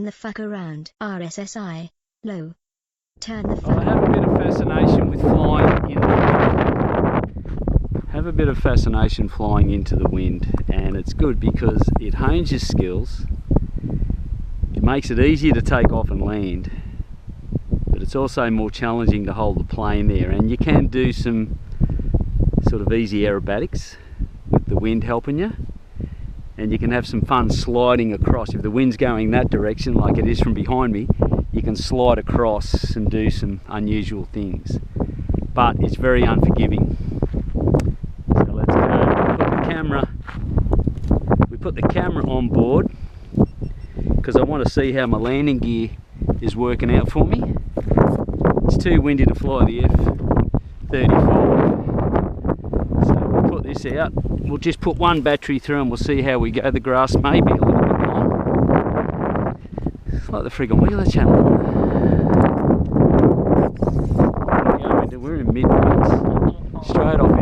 the fuck around. RSSI. Low. Turn the I fuck. have a bit of fascination with flying in the have a bit of fascination flying into the wind, and it's good because it hones your skills. It makes it easier to take off and land, but it's also more challenging to hold the plane there, and you can do some sort of easy aerobatics with the wind helping you, and you can have some fun sliding across. If the wind's going that direction like it is from behind me, you can slide across and do some unusual things, but it's very unforgiving. So let's go. We put the camera on board because I want to see how my landing gear is working out for me. It's too windy to fly the F-35. So we'll put this out. We'll just put one battery through and we'll see how we go. The grass may be a little bit long. It's like the friggin' Wheeler Channel. We're in mid-winds, straight off